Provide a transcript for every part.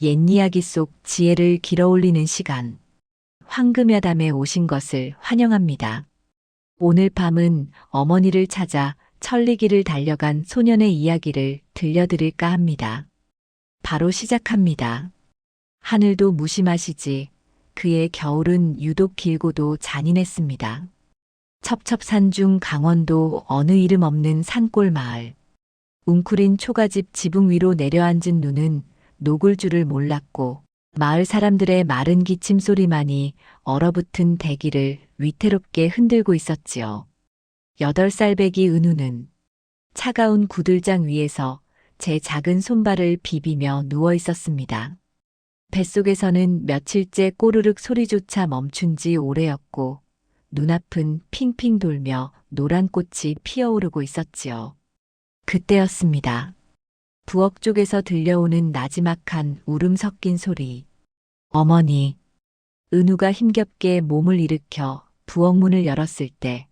옛 이야기 속 지혜를 길어올리는 시간. 황금야담에 오신 것을 환영합니다. 오늘 밤은 어머니를 찾아 천리길을 달려간 소년의 이야기를 들려드릴까 합니다. 바로 시작합니다. 하늘도 무심하시지. 그의 겨울은 유독 길고도 잔인했습니다. 첩첩산중 강원도 어느 이름 없는 산골 마을. 웅크린 초가집 지붕 위로 내려앉은 눈은 녹을 줄을 몰랐고 마을 사람들의 마른 기침 소리만이 얼어붙은 대기를 위태롭게 흔들고 있었지요. 8살 배기 은우는 차가운 구들장 위에서 제 작은 손발을 비비며 누워 있었습니다. 뱃속에서는 며칠째 꼬르륵 소리조차 멈춘 지 오래였고 눈앞은 핑핑 돌며 노란 꽃이 피어오르고 있었지요. 그때였습니다. 부엌 쪽에서 들려오는 나지막한 울음 섞인 소리. 어머니. 은우가 힘겹게 몸을 일으켜 부엌 문을 열었을 때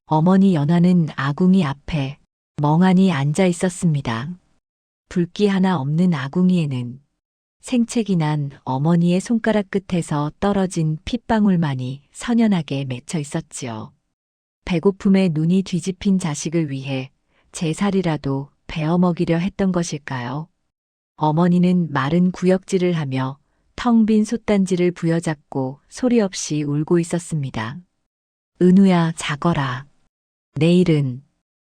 어머니 연화는 아궁이 앞에 멍하니 앉아 있었습니다. 붉기 하나 없는 아궁이에는 생채기 난 어머니의 손가락 끝에서 떨어진 핏방울만이 선연하게 맺혀 있었지요. 배고픔에 눈이 뒤집힌 자식을 위해 제 살이라도 베어 먹이려 했던 것일까요? 어머니는 마른 구역질을 하며 텅 빈 솥단지를 부여잡고 소리 없이 울고 있었습니다. 은우야, 자거라.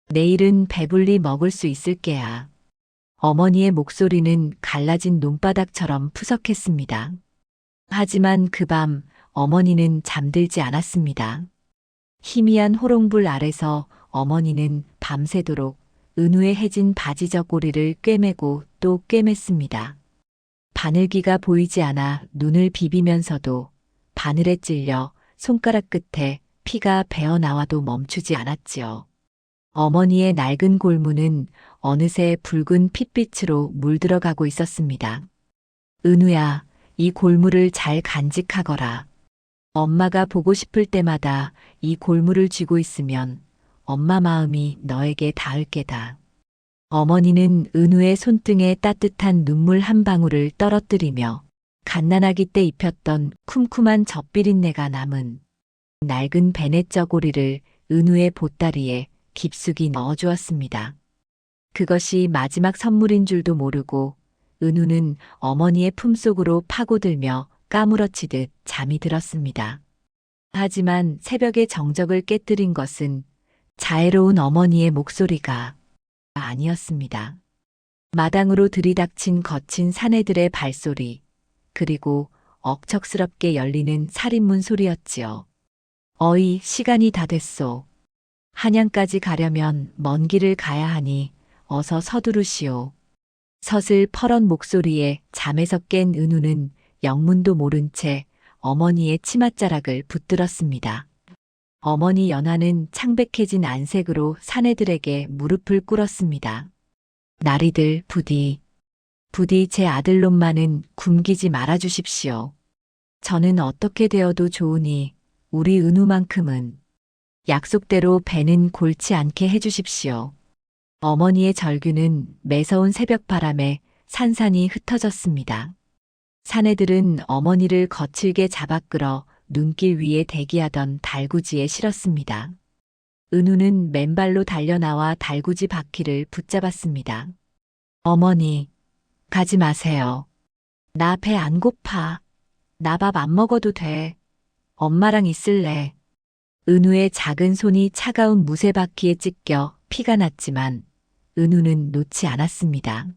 내일은 배불리 먹을 수 있을 게야. 어머니의 목소리는 갈라진 논바닥처럼 푸석했습니다. 하지만 그 밤 어머니는 잠들지 않았습니다. 희미한 호롱불 아래서 어머니는 밤새도록 은우의 해진 바지 저고리를 꿰매고 또 꿰맸습니다. 바늘귀가 보이지 않아 눈을 비비면서도 바늘에 찔려 손가락 끝에 피가 배어 나와도 멈추지 않았지요. 어머니의 낡은 골무는 어느새 붉은 핏빛으로 물들어가고 있었습니다. 은우야, 이 골무를 잘 간직하거라. 엄마가 보고 싶을 때마다 이 골무를 쥐고 있으면 엄마 마음이 너에게 닿을 게다. 어머니는 은우의 손등에 따뜻한 눈물 한 방울을 떨어뜨리며 갓난아기 때 입혔던 쿰쿰한 젖비린내가 남은 낡은 베넷 저고리를 은우의 보따리에 깊숙이 넣어주었습니다. 그것이 마지막 선물인 줄도 모르고 은우는 어머니의 품속으로 파고들며 까무러치듯 잠이 들었습니다. 하지만 새벽의 정적을 깨뜨린 것은 자애로운 어머니의 목소리가 아니었습니다. 마당으로 들이닥친 거친 사내들의 발소리, 그리고 억척스럽게 열리는 살인문 소리였지요. 어이, 시간이 다 됐소. 한양까지 가려면 먼 길을 가야 하니 어서 서두르시오. 서슬 퍼런 목소리에 잠에서 깬 은우는 영문도 모른 채 어머니의 치맛자락을 붙들었습니다. 어머니 연화는 창백해진 안색으로 사내들에게 무릎을 꿇었습니다. 나리들 부디 제 아들놈만은 굶기지 말아주십시오. 저는 어떻게 되어도 좋으니 우리 은우만큼은 약속대로 배는 골치 않게 해주십시오. 어머니의 절규는 매서운 새벽바람에 산산이 흩어졌습니다. 사내들은 어머니를 거칠게 잡아 끌어 눈길 위에 대기하던 달구지에 실었습니다. 은우는 맨발로 달려나와 달구지 바퀴를 붙잡았습니다. 어머니, 가지 마세요. 나 배 안 고파. 나 밥 안 먹어도 돼. 엄마랑 있을래. 은우의 작은 손이 차가운 무쇠바퀴에 찢겨 피가 났지만 은우는 놓지 않았습니다.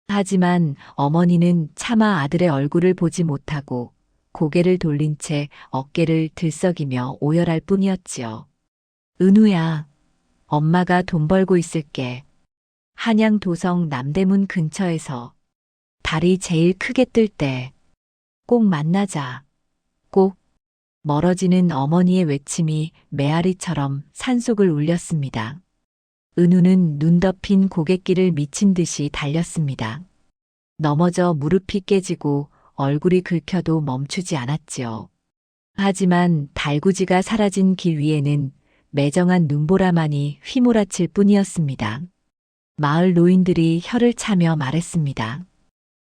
하지만 어머니는 차마 아들의 얼굴을 보지 못하고 고개를 돌린 채 어깨를 들썩이며 오열할 뿐이었지요. 은우야, 엄마가 돈 벌고 있을게. 한양 도성 남대문 근처에서 달이 제일 크게 뜰 때 꼭 만나자. 꼭. 멀어지는 어머니의 외침이 메아리처럼 산속을 울렸습니다. 은우는 눈 덮인 고갯길을 미친 듯이 달렸습니다. 넘어져 무릎이 깨지고 얼굴이 긁혀도 멈추지 않았지요. 하지만 달구지가 사라진 길 위에는 매정한 눈보라만이 휘몰아칠 뿐이었습니다. 마을 노인들이 혀를 차며 말했습니다.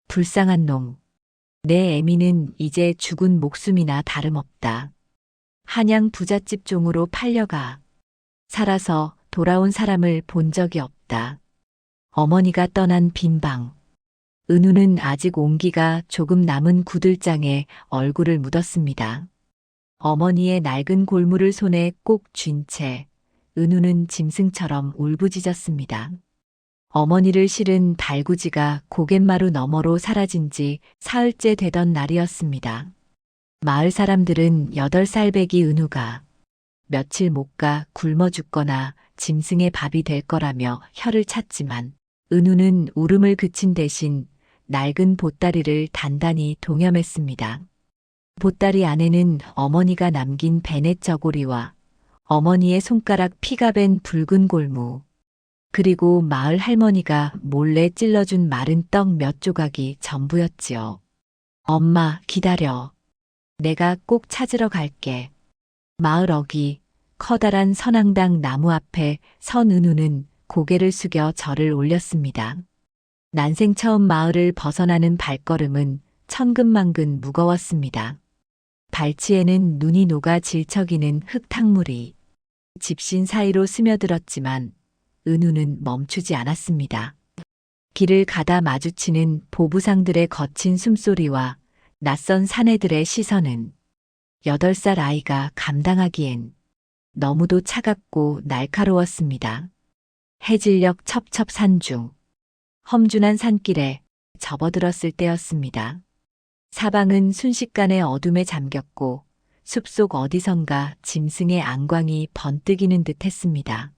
불쌍한 놈. 내 애미는 이제 죽은 목숨이나 다름없다. 한양 부잣집 종으로 팔려가. 살아서 돌아온 사람을 본 적이 없다. 어머니가 떠난 빈방. 은우는 아직 온기가 조금 남은 구들장에 얼굴을 묻었습니다. 어머니의 낡은 골무를 손에 꼭 쥔 채 은우는 짐승처럼 울부짖었습니다. 어머니를 실은 달구지가 고갯마루 너머로 사라진 지 사흘째 되던 날이었습니다. 마을 사람들은 8살 배기 은우가 며칠 못 가 굶어 죽거나 짐승의 밥이 될 거라며 혀를 찼지만 은우는 울음을 그친 대신 낡은 보따리를 단단히 동여맸습니다. 보따리 안에는 어머니가 남긴 베넷 저고리와 어머니의 손가락 피가 밴 붉은 골무, 그리고 마을 할머니가 몰래 찔러준 마른 떡 몇 조각이 전부였지요. 엄마, 기다려. 내가 꼭 찾으러 갈게. 마을 어귀, 커다란 선앙당 나무 앞에 선 은우는 고개를 숙여 절을 올렸습니다. 난생 처음 마을을 벗어나는 발걸음은 천근만근 무거웠습니다. 발치에는 눈이 녹아 질척이는 흙탕물이 집신 사이로 스며들었지만 은우는 멈추지 않았습니다. 길을 가다 마주치는 보부상들의 거친 숨소리와 낯선 사내들의 시선은 8살 아이가 감당하기엔 너무도 차갑고 날카로웠습니다. 해질녘 첩첩산중, 험준한 산길에 접어들었을 때였습니다. 사방은 순식간에 어둠에 잠겼고 숲속 어디선가 짐승의 앙광이 번뜩이는 듯 했습니다.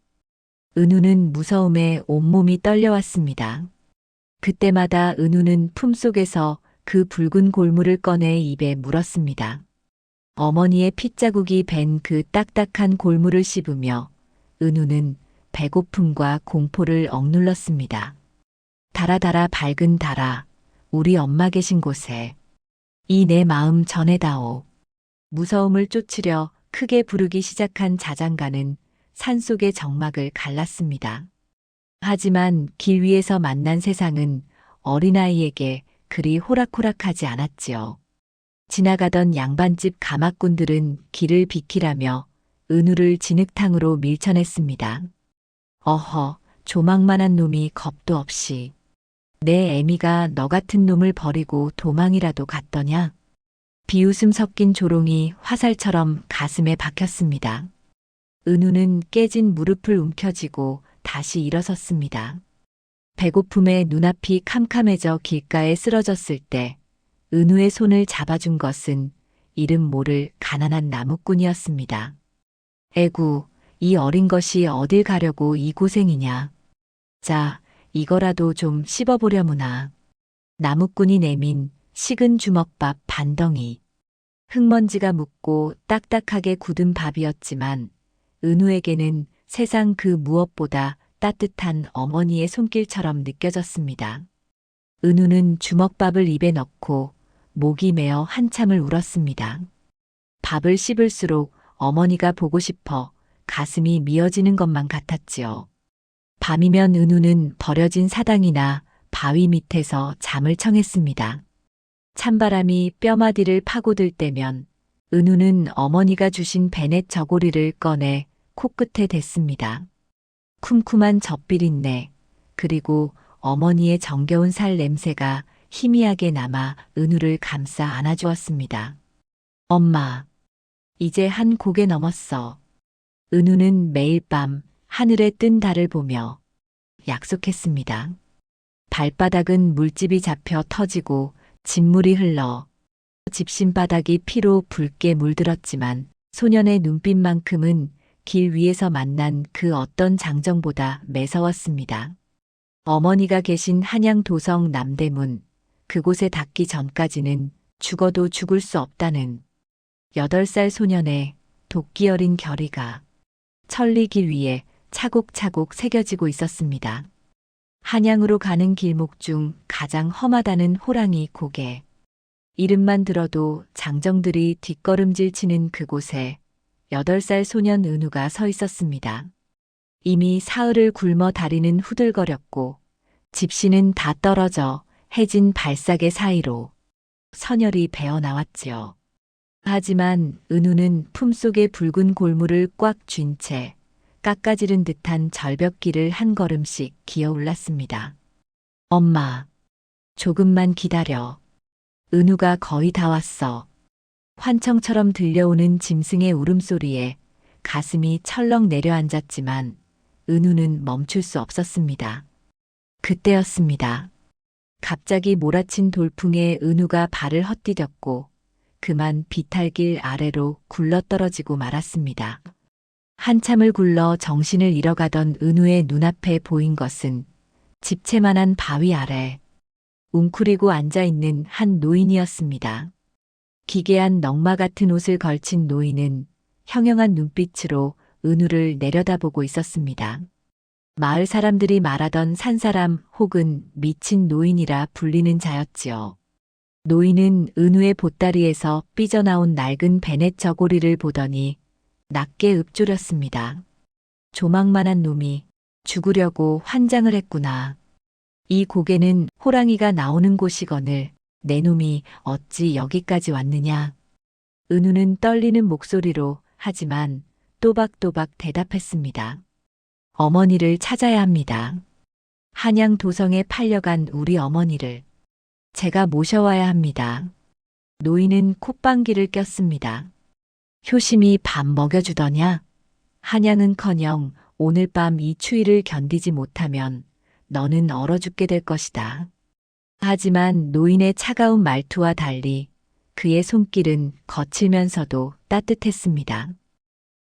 은우는 무서움에 온몸이 떨려왔습니다. 그때마다 은우는 품속에서 그 붉은 골무를 꺼내 입에 물었습니다. 어머니의 핏자국이 밴 그 딱딱한 골무를 씹으며 은우는 배고픔과 공포를 억눌렀습니다. 달아 밝은 달아, 우리 엄마 계신 곳에 이 내 마음 전해다오. 무서움을 쫓으려 크게 부르기 시작한 자장가는 산속의 정막을 갈랐습니다. 하지만 길 위에서 만난 세상은 어린아이에게 그리 호락호락하지 않았지요. 지나가던 양반집 가마꾼들은 길을 비키라며 은우를 진흙탕으로 밀쳐냈습니다. 어허, 조망만한 놈이 겁도 없이. 내 애미가 너 같은 놈을 버리고 도망이라도 갔더냐? 비웃음 섞인 조롱이 화살처럼 가슴에 박혔습니다. 은우는 깨진 무릎을 움켜쥐고 다시 일어섰습니다. 배고픔에 눈앞이 캄캄해져 길가에 쓰러졌을 때 은우의 손을 잡아준 것은 이름 모를 가난한 나무꾼이었습니다. 에구, 이 어린 것이 어딜 가려고 이 고생이냐. 자, 이거라도 좀 씹어보려무나. 나무꾼이 내민 식은 주먹밥 반덩이. 흙먼지가 묻고 딱딱하게 굳은 밥이었지만 은우에게는 세상 그 무엇보다 따뜻한 어머니의 손길처럼 느껴졌습니다. 은우는 주먹밥을 입에 넣고 목이 메어 한참을 울었습니다. 밥을 씹을수록 어머니가 보고 싶어 가슴이 미어지는 것만 같았지요. 밤이면 은우는 버려진 사당이나 바위 밑에서 잠을 청했습니다. 찬바람이 뼈마디를 파고들 때면 은우는 어머니가 주신 베넷 저고리를 꺼내 코끝에 댔습니다. 쿰쿰한 젖비린내, 그리고 어머니의 정겨운 살 냄새가 희미하게 남아 은우를 감싸 안아주었습니다. 엄마, 이제 한 고개 넘었어. 은우는 매일 밤 하늘에 뜬 달을 보며 약속했습니다. 발바닥은 물집이 잡혀 터지고 진물이 흘러 집신 바닥이 피로 붉게 물들었지만 소년의 눈빛만큼은 길 위에서 만난 그 어떤 장정보다 매서웠습니다. 어머니가 계신 한양 도성 남대문, 그곳에 닿기 전까지는 죽어도 죽을 수 없다는 8살 소년의 도끼 어린 결의가 천리길 위에 차곡차곡 새겨지고 있었습니다. 한양으로 가는 길목 중 가장 험하다는 호랑이 고개. 이름만 들어도 장정들이 뒷걸음질 치는 그곳에 8살 소년 은우가 서 있었습니다. 이미 사흘을 굶어 다리는 후들거렸고 집시는 다 떨어져 해진 발싸개 사이로 선혈이 배어 나왔지요. 하지만 은우는 품속의 붉은 골무를 꽉 쥔 채 깎아지른 듯한 절벽길을 한 걸음씩 기어 올랐습니다. 엄마, 조금만 기다려. 은우가 거의 다 왔어. 환청처럼 들려오는 짐승의 울음소리에 가슴이 철렁 내려앉았지만 은우는 멈출 수 없었습니다. 그때였습니다. 갑자기 몰아친 돌풍에 은우가 발을 헛디뎠고 그만 비탈길 아래로 굴러떨어지고 말았습니다. 한참을 굴러 정신을 잃어가던 은우의 눈앞에 보인 것은 집채만한 바위 아래 웅크리고 앉아있는 한 노인이었습니다. 기괴한 넝마 같은 옷을 걸친 노인은 형형한 눈빛으로 은우를 내려다보고 있었습니다. 마을 사람들이 말하던 산사람 혹은 미친 노인이라 불리는 자였지요. 노인은 은우의 보따리에서 삐져나온 낡은 베넷 저고리를 보더니 낮게 읊조렸습니다. 조망만한 놈이 죽으려고 환장을 했구나. 이 고개는 호랑이가 나오는 곳이거늘 내 놈이 어찌 여기까지 왔느냐. 은우는 떨리는 목소리로 하지만 또박또박 대답했습니다. 어머니를 찾아야 합니다. 한양 도성에 팔려간 우리 어머니를 제가 모셔와야 합니다. 노인은 콧방귀를 꼈습니다. 효심이 밥 먹여주더냐? 한양은커녕 오늘 밤 이 추위를 견디지 못하면 너는 얼어 죽게 될 것이다. 하지만 노인의 차가운 말투와 달리 그의 손길은 거칠면서도 따뜻했습니다.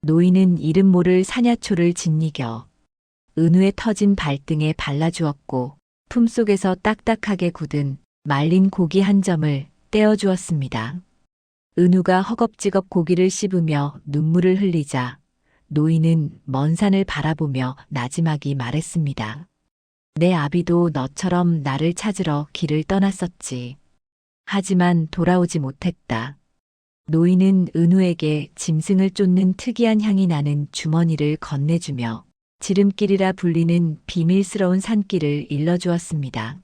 노인은 이름 모를 사냐초를 짓이겨 은우의 터진 발등에 발라주었고 품속에서 딱딱하게 굳은 말린 고기 한 점을 떼어주었습니다. 은우가 허겁지겁 고기를 씹으며 눈물을 흘리자 노인은 먼 산을 바라보며 나지막이 말했습니다. 내 아비도 너처럼 나를 찾으러 길을 떠났었지. 하지만 돌아오지 못했다. 노인은 은우에게 짐승을 쫓는 특이한 향이 나는 주머니를 건네주며 지름길이라 불리는 비밀스러운 산길을 일러주었습니다.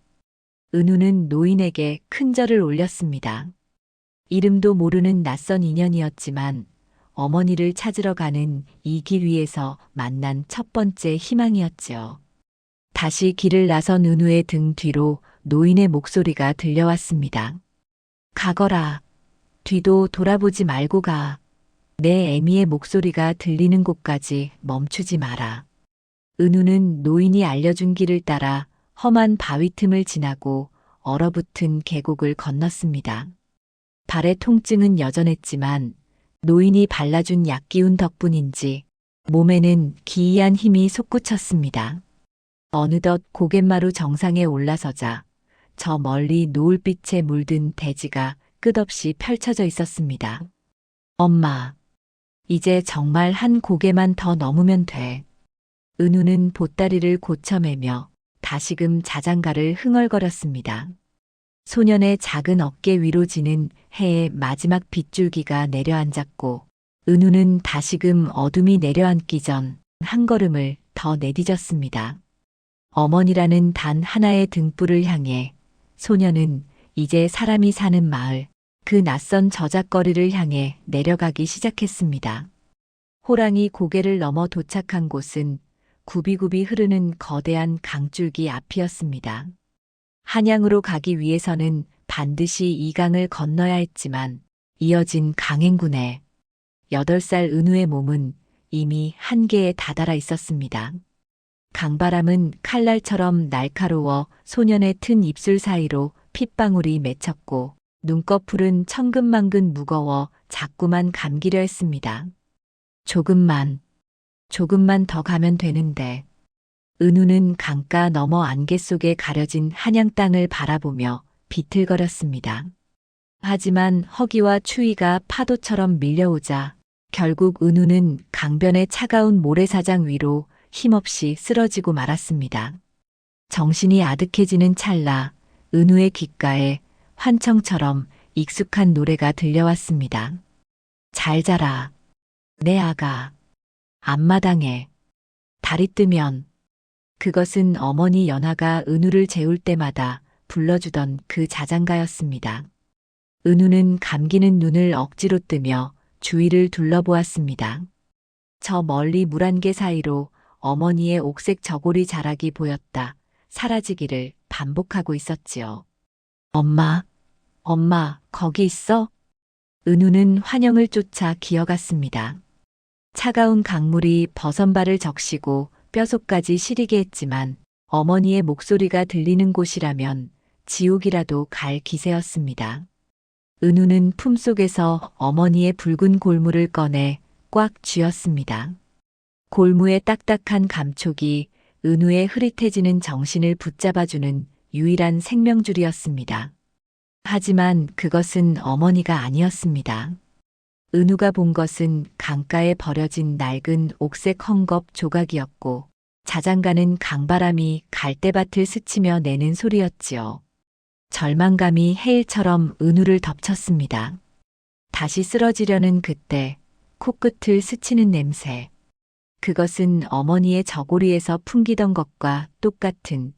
은우는 노인에게 큰 절을 올렸습니다. 이름도 모르는 낯선 인연이었지만 어머니를 찾으러 가는 이 길 위에서 만난 첫 번째 희망이었지요. 다시 길을 나선 은우의 등 뒤로 노인의 목소리가 들려왔습니다. 가거라. 뒤도 돌아보지 말고 가. 내 애미의 목소리가 들리는 곳까지 멈추지 마라. 은우는 노인이 알려준 길을 따라 험한 바위 틈을 지나고 얼어붙은 계곡을 건넜습니다. 발의 통증은 여전했지만 노인이 발라준 약기운 덕분인지 몸에는 기이한 힘이 솟구쳤습니다. 어느덧 고갯마루 정상에 올라서자 저 멀리 노을빛에 물든 대지가 끝없이 펼쳐져 있었습니다. 엄마, 이제 정말 한 고개만 더 넘으면 돼. 은우는 보따리를 고쳐매며 다시금 자장가를 흥얼거렸습니다. 소년의 작은 어깨 위로 지는 해의 마지막 빗줄기가 내려앉았고 은우는 다시금 어둠이 내려앉기 전 한 걸음을 더 내디뎠습니다. 어머니라는 단 하나의 등불을 향해 소년은 이제 사람이 사는 마을, 그 낯선 저작거리를 향해 내려가기 시작했습니다. 호랑이 고개를 넘어 도착한 곳은 굽이굽이 흐르는 거대한 강줄기 앞이었습니다. 한양으로 가기 위해서는 반드시 이 강을 건너야 했지만 이어진 강행군에 8살 은우의 몸은 이미 한계에 다다라 있었습니다. 강바람은 칼날처럼 날카로워 소년의 튼 입술 사이로 핏방울이 맺혔고 눈꺼풀은 천근만근 무거워 자꾸만 감기려 했습니다. 조금만 더 가면 되는데. 은우는 강가 너머 안개 속에 가려진 한양 땅을 바라보며 비틀거렸습니다. 하지만 허기와 추위가 파도처럼 밀려오자 결국 은우는 강변의 차가운 모래사장 위로 힘없이 쓰러지고 말았습니다. 정신이 아득해지는 찰나 은우의 귓가에 환청처럼 익숙한 노래가 들려왔습니다. 잘 자라, 내 아가. 앞마당에 달이 뜨면. 그것은 어머니 연하가 은우를 재울 때마다 불러주던 그 자장가였습니다. 은우는 감기는 눈을 억지로 뜨며 주위를 둘러보았습니다. 저 멀리 물안개 사이로 어머니의 옥색 저고리 자락이 보였다. 사라지기를 반복하고 있었지요. 엄마, 엄마, 거기 있어? 은우는 환영을 쫓아 기어갔습니다. 차가운 강물이 버선발을 적시고 뼛속까지 시리게 했지만 어머니의 목소리가 들리는 곳이라면 지옥이라도 갈 기세였습니다. 은우는 품속에서 어머니의 붉은 골무를 꺼내 꽉 쥐었습니다. 골무의 딱딱한 감촉이 은우의 흐릿해지는 정신을 붙잡아주는 유일한 생명줄이었습니다. 하지만 그것은 어머니가 아니었습니다. 은우가 본 것은 강가에 버려진 낡은 옥색 헝겊 조각이었고 자장가는 강바람이 갈대밭을 스치며 내는 소리였지요. 절망감이 해일처럼 은우를 덮쳤습니다. 다시 쓰러지려는 그때 코끝을 스치는 냄새. 그것은 어머니의 저고리에서 풍기던 것과 똑같은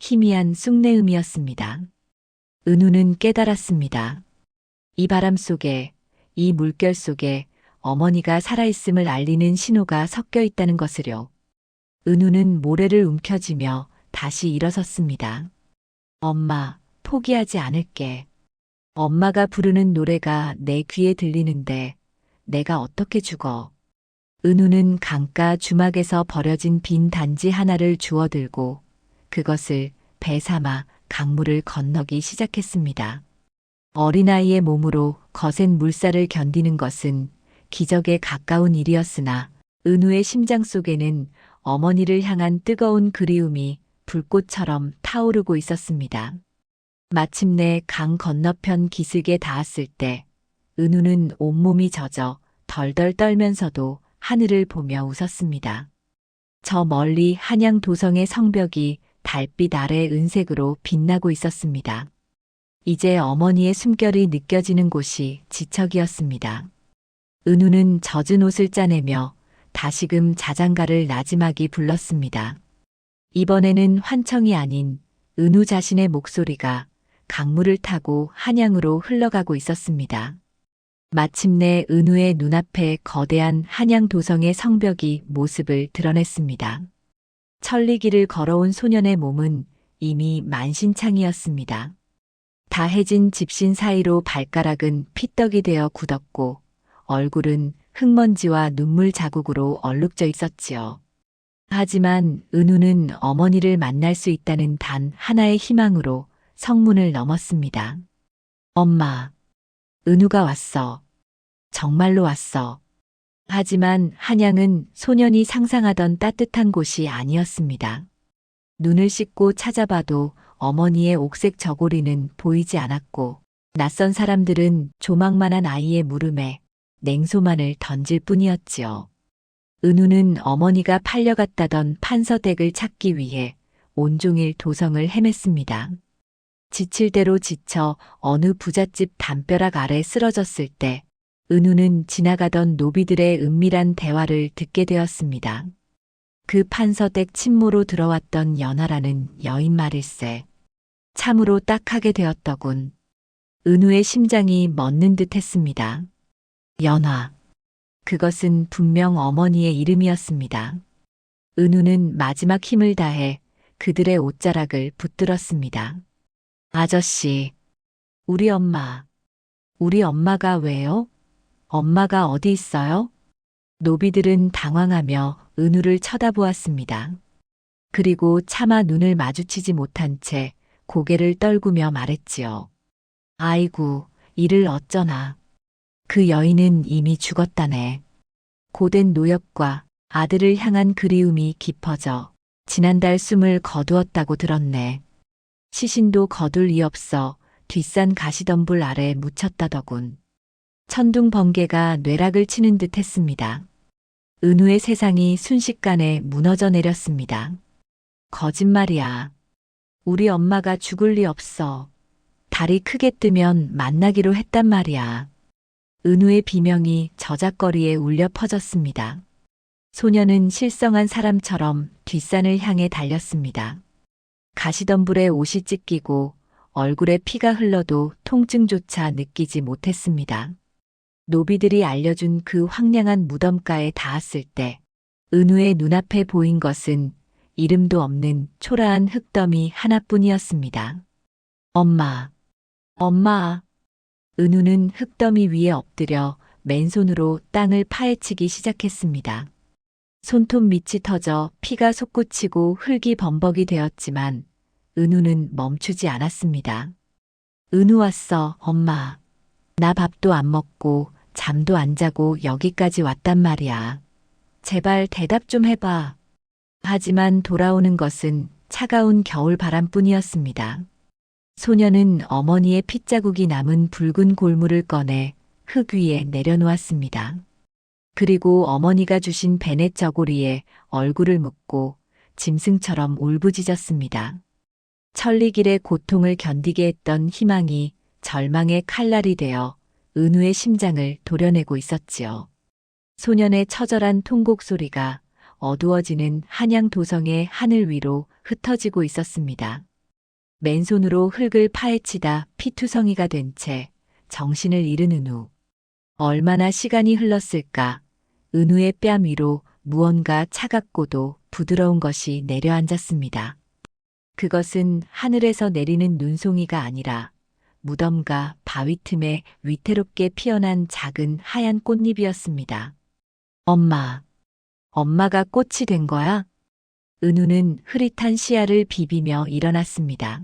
희미한 쑥내음이었습니다. 은우는 깨달았습니다. 이 바람 속에, 이 물결 속에 어머니가 살아있음을 알리는 신호가 섞여 있다는 것을요. 은우는 모래를 움켜쥐며 다시 일어섰습니다. 엄마, 포기하지 않을게. 엄마가 부르는 노래가 내 귀에 들리는데 내가 어떻게 죽어. 은우는 강가 주막에서 버려진 빈 단지 하나를 주워들고 그것을 배 삼아 강물을 건너기 시작했습니다. 어린아이의 몸으로 거센 물살을 견디는 것은 기적에 가까운 일이었으나 은우의 심장 속에는 어머니를 향한 뜨거운 그리움이 불꽃처럼 타오르고 있었습니다. 마침내 강 건너편 기슭에 닿았을 때 은우는 온몸이 젖어 덜덜 떨면서도 하늘을 보며 웃었습니다. 저 멀리 한양 도성의 성벽이 달빛 아래 은색으로 빛나고 있었습니다. 이제 어머니의 숨결이 느껴지는 곳이 지척이었습니다. 은우는 젖은 옷을 짜내며 다시금 자장가를 나지막이 불렀습니다. 이번에는 환청이 아닌 은우 자신의 목소리가 강물을 타고 한양으로 흘러가고 있었습니다. 마침내 은우의 눈앞에 거대한 한양 도성의 성벽이 모습을 드러냈습니다. 천리길을 걸어온 소년의 몸은 이미 만신창이었습니다. 다해진 집신 사이로 발가락은 피떡이 되어 굳었고 얼굴은 흙먼지와 눈물 자국으로 얼룩져 있었지요. 하지만 은우는 어머니를 만날 수 있다는 단 하나의 희망으로 성문을 넘었습니다. 엄마, 은우가 왔어. 정말로 왔어. 하지만 한양은 소년이 상상하던 따뜻한 곳이 아니었습니다. 눈을 씻고 찾아봐도 어머니의 옥색 저고리는 보이지 않았고 낯선 사람들은 조망만한 아이의 물음에 냉소만을 던질 뿐이었지요. 은우는 어머니가 팔려갔다던 판서댁을 찾기 위해 온종일 도성을 헤맸습니다. 지칠 대로 지쳐 어느 부잣집 담벼락 아래 쓰러졌을 때 은우는 지나가던 노비들의 은밀한 대화를 듣게 되었습니다. 그 판서댁 친모로 들어왔던 연하라는 여인 말일세. 참으로 딱하게 되었더군. 은우의 심장이 멎는 듯 했습니다. 연하. 그것은 분명 어머니의 이름이었습니다. 은우는 마지막 힘을 다해 그들의 옷자락을 붙들었습니다. 아저씨. 우리 엄마가 왜요? 엄마가 어디 있어요? 노비들은 당황하며 은우를 쳐다보았습니다. 그리고 차마 눈을 마주치지 못한 채 고개를 떨구며 말했지요. 아이고, 이를 어쩌나. 그 여인은 이미 죽었다네. 고된 노역과 아들을 향한 그리움이 깊어져 지난달 숨을 거두었다고 들었네. 시신도 거둘 리 없어 뒷산 가시덤불 아래 묻혔다더군. 천둥 번개가 뇌락을 치는 듯 했습니다. 은우의 세상이 순식간에 무너져 내렸습니다. 거짓말이야. 우리 엄마가 죽을 리 없어. 달이 크게 뜨면 만나기로 했단 말이야. 은우의 비명이 저작거리에 울려 퍼졌습니다. 소녀는 실성한 사람처럼 뒷산을 향해 달렸습니다. 가시덤불에 옷이 찢기고 얼굴에 피가 흘러도 통증조차 느끼지 못했습니다. 노비들이 알려준 그 황량한 무덤가에 닿았을 때 은우의 눈앞에 보인 것은 이름도 없는 초라한 흙더미 하나뿐이었습니다. 엄마, 엄마. 은우는 흙더미 위에 엎드려 맨손으로 땅을 파헤치기 시작했습니다. 손톱 밑이 터져 피가 솟구치고 흙이 범벅이 되었지만 은우는 멈추지 않았습니다. 은우 왔어, 엄마. 나 밥도 안 먹고 잠도 안 자고 여기까지 왔단 말이야. 제발 대답 좀 해봐. 하지만 돌아오는 것은 차가운 겨울 바람뿐이었습니다. 소녀는 어머니의 핏자국이 남은 붉은 골무를 꺼내 흙 위에 내려놓았습니다. 그리고 어머니가 주신 베넷 저고리에 얼굴을 묻고 짐승처럼 울부짖었습니다. 천리길의 고통을 견디게 했던 희망이 절망의 칼날이 되어 은우의 심장을 도려내고 있었지요. 소년의 처절한 통곡 소리가 어두워지는 한양 도성의 하늘 위로 흩어지고 있었습니다. 맨손으로 흙을 파헤치다 피투성이가 된 채 정신을 잃은 은우. 얼마나 시간이 흘렀을까? 은우의 뺨 위로 무언가 차갑고도 부드러운 것이 내려앉았습니다. 그것은 하늘에서 내리는 눈송이가 아니라 무덤과 바위 틈에 위태롭게 피어난 작은 하얀 꽃잎이었습니다. 엄마, 엄마가 꽃이 된 거야? 은우는 흐릿한 시야를 비비며 일어났습니다.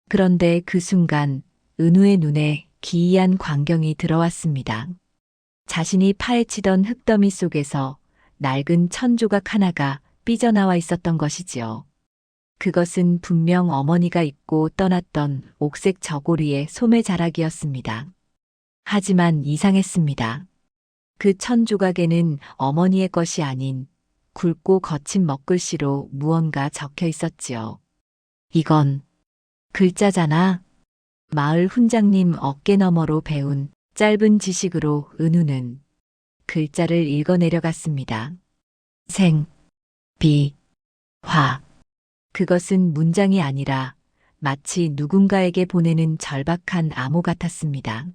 그런데 그 순간 은우의 눈에 기이한 광경이 들어왔습니다. 자신이 파헤치던 흙더미 속에서 낡은 천조각 하나가 삐져나와 있었던 것이지요. 그것은 분명 어머니가 입고 떠났던 옥색 저고리의 소매자락이었습니다. 하지만 이상했습니다. 그 천조각에는 어머니의 것이 아닌 굵고 거친 먹글씨로 무언가 적혀 있었지요. 이건 글자잖아. 마을 훈장님 어깨 너머로 배운 짧은 지식으로 은우는 글자를 읽어 내려갔습니다. 생, 비, 화. 그것은 문장이 아니라 마치 누군가에게 보내는 절박한 암호 같았습니다.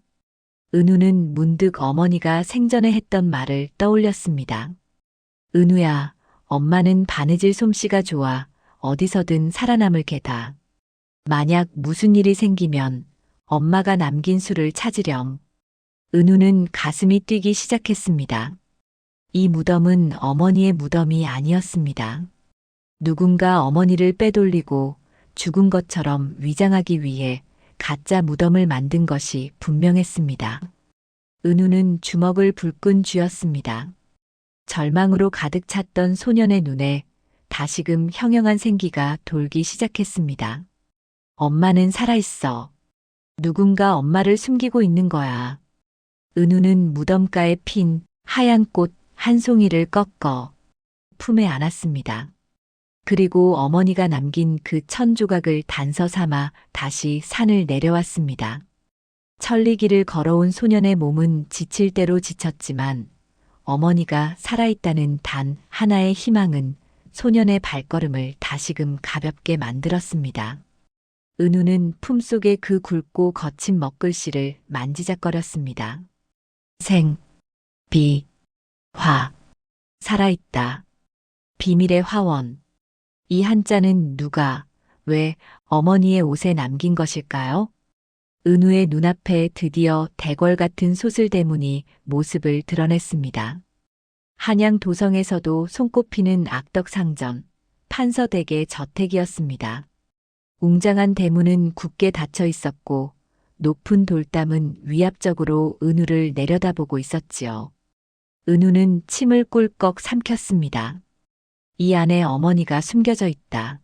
은우는 문득 어머니가 생전에 했던 말을 떠올렸습니다. 은우야, 엄마는 바느질 솜씨가 좋아 어디서든 살아남을 게다. 만약 무슨 일이 생기면 엄마가 남긴 수를 찾으렴. 은우는 가슴이 뛰기 시작했습니다. 이 무덤은 어머니의 무덤이 아니었습니다. 누군가 어머니를 빼돌리고 죽은 것처럼 위장하기 위해 가짜 무덤을 만든 것이 분명했습니다. 은우는 주먹을 불끈 쥐었습니다. 절망으로 가득 찼던 소년의 눈에 다시금 형형한 생기가 돌기 시작했습니다. 엄마는 살아있어. 누군가 엄마를 숨기고 있는 거야. 은우는 무덤가에 핀 하얀 꽃 한 송이를 꺾어 품에 안았습니다. 그리고 어머니가 남긴 그 천조각을 단서 삼아 다시 산을 내려왔습니다. 천리길을 걸어온 소년의 몸은 지칠 대로 지쳤지만 어머니가 살아있다는 단 하나의 희망은 소년의 발걸음을 다시금 가볍게 만들었습니다. 은우는 품속의 그 굵고 거친 먹글씨를 만지작거렸습니다. 생, 비, 화. 살아있다. 비밀의 화원. 이 한자는 누가, 왜 어머니의 옷에 남긴 것일까요? 은우의 눈앞에 드디어 대궐 같은 소슬대문이 모습을 드러냈습니다. 한양 도성에서도 손꼽히는 악덕상전, 판서댁의 저택이었습니다. 웅장한 대문은 굳게 닫혀 있었고 높은 돌담은 위압적으로 은우를 내려다보고 있었지요. 은우는 침을 꿀꺽 삼켰습니다. 이 안에 어머니가 숨겨져 있다.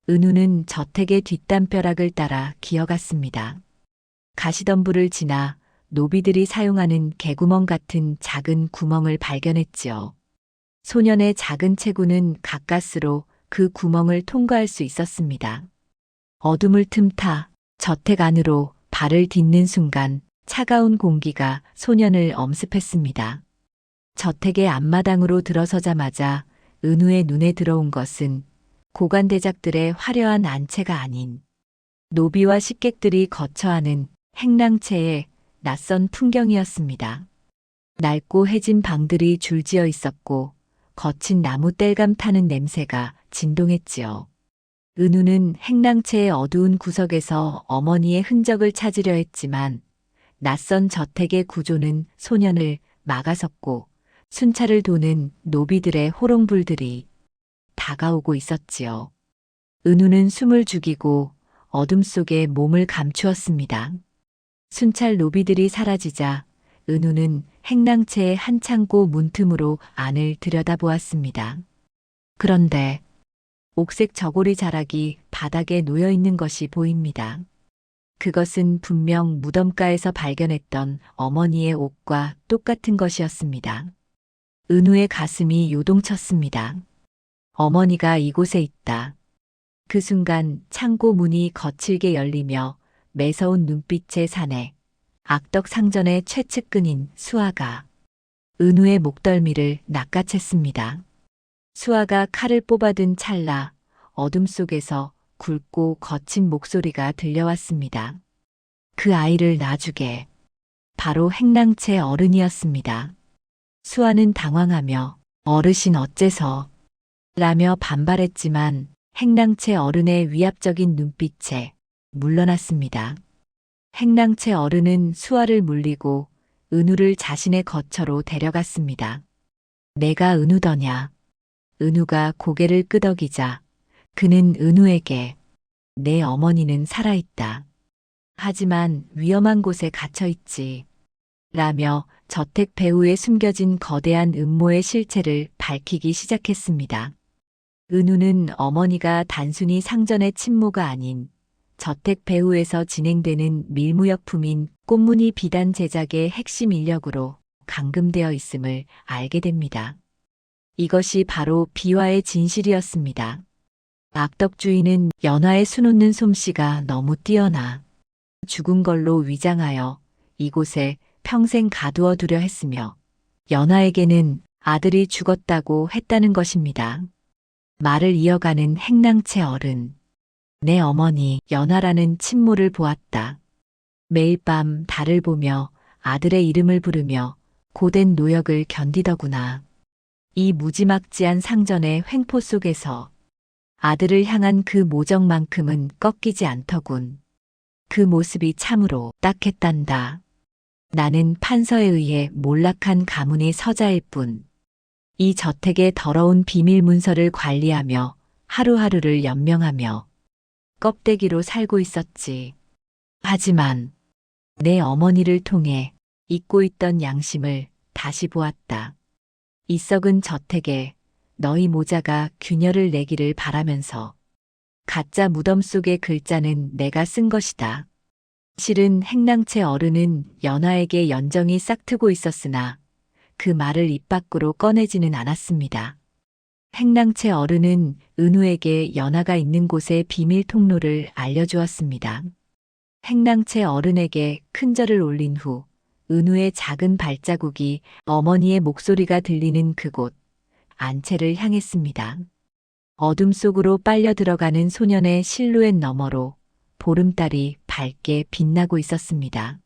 은우는 저택의 뒷담벼락을 따라 기어갔습니다. 가시덤불을 지나 노비들이 사용하는 개구멍 같은 작은 구멍을 발견했지요. 소년의 작은 체구는 가까스로 그 구멍을 통과할 수 있었습니다. 어둠을 틈타 저택 안으로 발을 딛는 순간 차가운 공기가 소년을 엄습했습니다. 저택의 앞마당으로 들어서자마자 은우의 눈에 들어온 것은 고관대작들의 화려한 안채가 아닌 노비와 식객들이 거처하는 행랑채의 낯선 풍경이었습니다. 낡고 해진 방들이 줄지어 있었고 거친 나무 땔감 타는 냄새가 진동했지요. 은우는 행랑채의 어두운 구석에서 어머니의 흔적을 찾으려 했지만 낯선 저택의 구조는 소년을 막아섰고 순찰을 도는 노비들의 호롱불들이 다가오고 있었지요. 은우는 숨을 죽이고 어둠 속에 몸을 감추었습니다. 순찰 노비들이 사라지자 은우는 행랑채의 한 창고 문틈으로 안을 들여다보았습니다. 그런데 옥색 저고리 자락이 바닥에 놓여 있는 것이 보입니다. 그것은 분명 무덤가에서 발견했던 어머니의 옷과 똑같은 것이었습니다. 은우의 가슴이 요동쳤습니다. 어머니가 이곳에 있다. 그 순간 창고 문이 거칠게 열리며 매서운 눈빛의 사내 악덕상전의 최측근인 수아가 은우의 목덜미를 낚아챘습니다. 수아가 칼을 뽑아든 찰나 어둠 속에서 굵고 거친 목소리가 들려왔습니다. 그 아이를 놔주게. 바로 행랑채 어른이었습니다. 수아는 당황하며 어르신 어째서? 라며 반발했지만 행랑채 어른의 위압적인 눈빛에 물러났습니다. 행랑채 어른은 수아를 물리고 은우를 자신의 거처로 데려갔습니다. 내가 은우더냐? 은우가 고개를 끄덕이자 그는 은우에게 내 어머니는 살아있다. 하지만 위험한 곳에 갇혀있지. 라며 저택 배후에 숨겨진 거대한 음모의 실체를 밝히기 시작했습니다. 은우는 어머니가 단순히 상전의 친모가 아닌 저택 배후에서 진행되는 밀무역품인 꽃무늬 비단 제작의 핵심 인력으로 감금되어 있음을 알게 됩니다. 이것이 바로 비화의 진실이었습니다. 악덕주의는 연화에 수놓는 솜씨가 너무 뛰어나 죽은 걸로 위장하여 이곳에 평생 가두어 두려 했으며 연화에게는 아들이 죽었다고 했다는 것입니다. 말을 이어가는 행랑채 어른. 내 어머니 연화라는 친모를 보았다. 매일 밤 달을 보며 아들의 이름을 부르며 고된 노역을 견디더구나. 이 무지막지한 상전의 횡포 속에서 아들을 향한 그 모정만큼은 꺾이지 않더군. 그 모습이 참으로 딱했단다. 나는 판서에 의해 몰락한 가문의 서자일 뿐. 이 저택의 더러운 비밀 문서를 관리하며 하루하루를 연명하며 껍데기로 살고 있었지. 하지만 내 어머니를 통해 잊고 있던 양심을 다시 보았다. 이 썩은 저택에 너희 모자가 균열을 내기를 바라면서 가짜 무덤 속의 글자는 내가 쓴 것이다. 실은 행랑채 어른은 연화에게 연정이 싹트고 있었으나 그 말을 입 밖으로 꺼내지는 않았습니다. 행랑채 어른은 은우에게 연화가 있는 곳의 비밀 통로를 알려주었습니다. 행랑채 어른에게 큰 절을 올린 후 은우의 작은 발자국이 어머니의 목소리가 들리는 그곳 안채를 향했습니다. 어둠 속으로 빨려 들어가는 소년의 실루엣 너머로 보름달이 밝게 빛나고 있었습니다.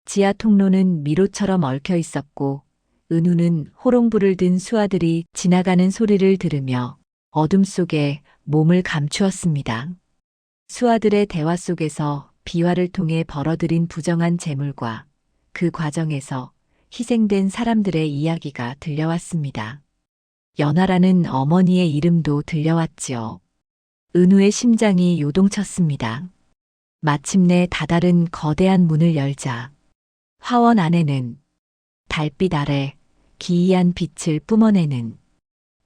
지하 통로는 미로처럼 얽혀 있었고 은우는 호롱불을 든 수아들이 지나가는 소리를 들으며 어둠 속에 몸을 감추었습니다. 수아들의 대화 속에서 비화를 통해 벌어들인 부정한 재물과 그 과정에서 희생된 사람들의 이야기가 들려왔습니다. 연화라는 어머니의 이름도 들려왔지요. 은우의 심장이 요동쳤습니다. 마침내 다다른 거대한 문을 열자 화원 안에는 달빛 아래 기이한 빛을 뿜어내는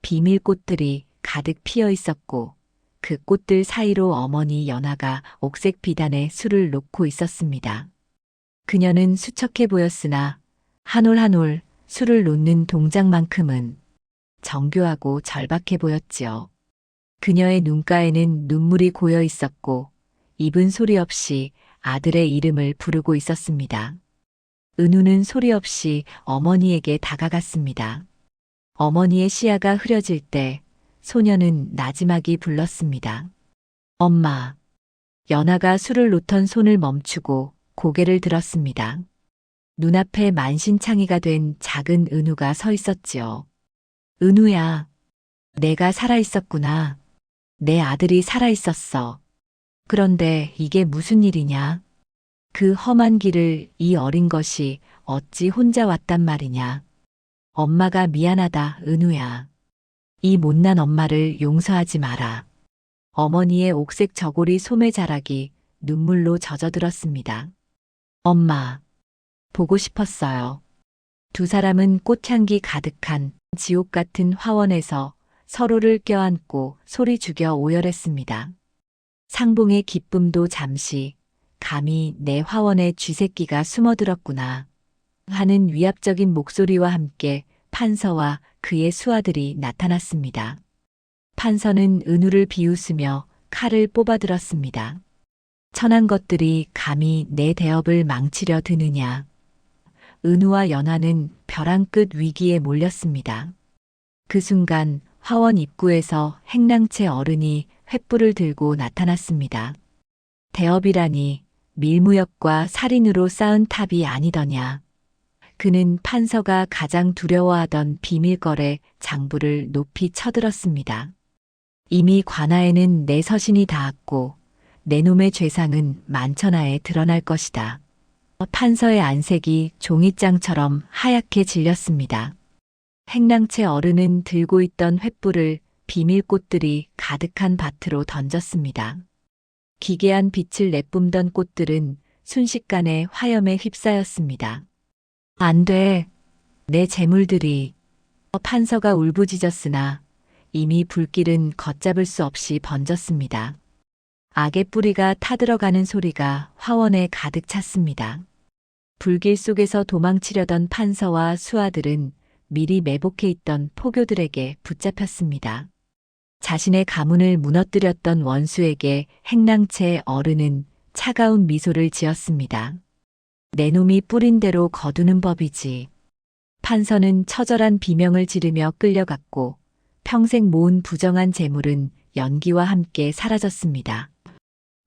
비밀 꽃들이 가득 피어 있었고 그 꽃들 사이로 어머니 연화가 옥색 비단에 술을 놓고 있었습니다. 그녀는 수척해 보였으나 한 올 한 올 술을 놓는 동작만큼은 정교하고 절박해 보였지요. 그녀의 눈가에는 눈물이 고여 있었고 입은 소리 없이 아들의 이름을 부르고 있었습니다. 은우는 소리 없이 어머니에게 다가갔습니다. 어머니의 시야가 흐려질 때 소녀는 나지막이 불렀습니다. 엄마. 연하가 술을 놓던 손을 멈추고 고개를 들었습니다. 눈앞에 만신창이가 된 작은 은우가 서 있었지요. 은우야, 내가 살아있었구나. 내 아들이 살아있었어. 그런데 이게 무슨 일이냐? 그 험한 길을 이 어린 것이 어찌 혼자 왔단 말이냐? 엄마가 미안하다, 은우야. 이 못난 엄마를 용서하지 마라. 어머니의 옥색 저고리 소매자락이 눈물로 젖어들었습니다. 엄마, 보고 싶었어요. 두 사람은 꽃향기 가득한 지옥 같은 화원에서 서로를 껴안고 소리 죽여 오열했습니다. 상봉의 기쁨도 잠시 감히 내 화원에 쥐새끼가 숨어들었구나 하는 위압적인 목소리와 함께 판서와 그의 수하들이 나타났습니다. 판서는 은우를 비웃으며 칼을 뽑아들었습니다. 천한 것들이 감히 내 대업을 망치려 드느냐. 은우와 연하는 벼랑 끝 위기에 몰렸습니다. 그 순간 화원 입구에서 행랑채 어른이 횃불을 들고 나타났습니다. 대업이라니 밀무역과 살인으로 쌓은 탑이 아니더냐. 그는 판서가 가장 두려워하던 비밀거래 장부를 높이 쳐들었습니다. 이미 관아에는 내 서신이 닿았고 내 놈의 죄상은 만천하에 드러날 것이다. 판서의 안색이 종이장처럼 하얗게 질렸습니다. 행랑채 어른은 들고 있던 횃불을 비밀꽃들이 가득한 밭으로 던졌습니다. 기괴한 빛을 내뿜던 꽃들은 순식간에 화염에 휩싸였습니다. 안 돼. 내 재물들이. 판서가 울부짖었으나 이미 불길은 걷잡을 수 없이 번졌습니다. 악의 뿌리가 타들어가는 소리가 화원에 가득 찼습니다. 불길 속에서 도망치려던 판서와 수하들은 미리 매복해 있던 포교들에게 붙잡혔습니다. 자신의 가문을 무너뜨렸던 원수에게 행랑채 어른은 차가운 미소를 지었습니다. 내 놈이 뿌린 대로 거두는 법이지. 판서는 처절한 비명을 지르며 끌려갔고 평생 모은 부정한 재물은 연기와 함께 사라졌습니다.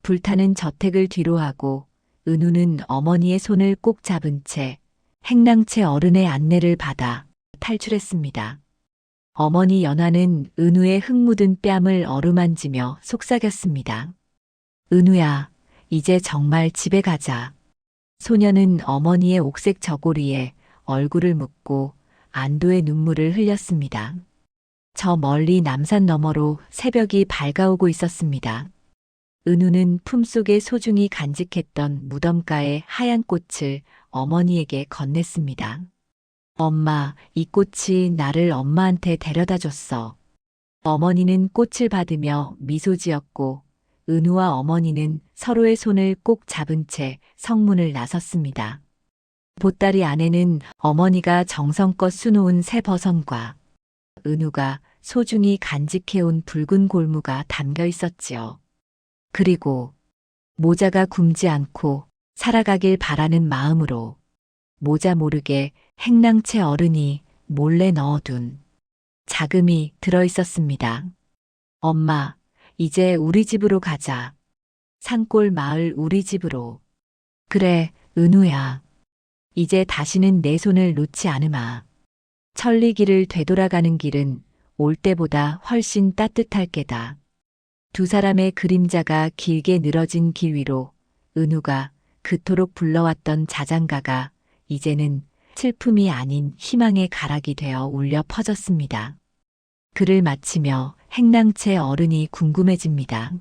불타는 저택을 뒤로하고 은우는 어머니의 손을 꼭 잡은 채 행랑채 어른의 안내를 받아 탈출했습니다. 어머니 연하는 은우의 흙 묻은 뺨을 어루만지며 속삭였습니다. 은우야, 이제 정말 집에 가자. 소녀는 어머니의 옥색 저고리에 얼굴을 묻고 안도의 눈물을 흘렸습니다. 저 멀리 남산 너머로 새벽이 밝아오고 있었습니다. 은우는 품속에 소중히 간직했던 무덤가의 하얀 꽃을 어머니에게 건넸습니다. 엄마, 이 꽃이 나를 엄마한테 데려다 줬어. 어머니는 꽃을 받으며 미소 지었고 은우와 어머니는 서로의 손을 꼭 잡은 채 성문을 나섰습니다. 보따리 안에는 어머니가 정성껏 수놓은 새 버선과 은우가 소중히 간직해온 붉은 골무가 담겨 있었지요. 그리고 모자가 굶지 않고 살아가길 바라는 마음으로 모자 모르게 행랑채 어른이 몰래 넣어둔 자금이 들어있었습니다. 엄마, 이제 우리 집으로 가자. 산골 마을 우리 집으로. 그래, 은우야. 이제 다시는 내 손을 놓지 않으마. 천리길을 되돌아가는 길은 올 때보다 훨씬 따뜻할 게다. 두 사람의 그림자가 길게 늘어진 길 위로 은우가 그토록 불러왔던 자장가가 이제는 슬픔이 아닌 희망의 가락이 되어 울려 퍼졌습니다. 글을 마치며 행랑채 어른이 궁금해집니다.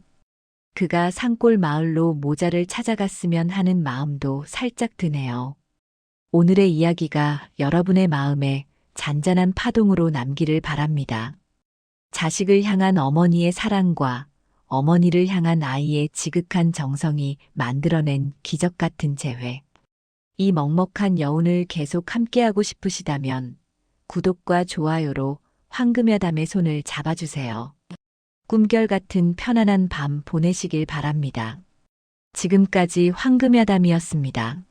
그가 산골 마을로 모자를 찾아갔으면 하는 마음도 살짝 드네요. 오늘의 이야기가 여러분의 마음에 잔잔한 파동으로 남기를 바랍니다. 자식을 향한 어머니의 사랑과 어머니를 향한 아이의 지극한 정성이 만들어낸 기적 같은 재회. 이 먹먹한 여운을 계속 함께하고 싶으시다면 구독과 좋아요로 황금여담의 손을 잡아주세요. 꿈결 같은 편안한 밤 보내시길 바랍니다. 지금까지 황금여담이었습니다.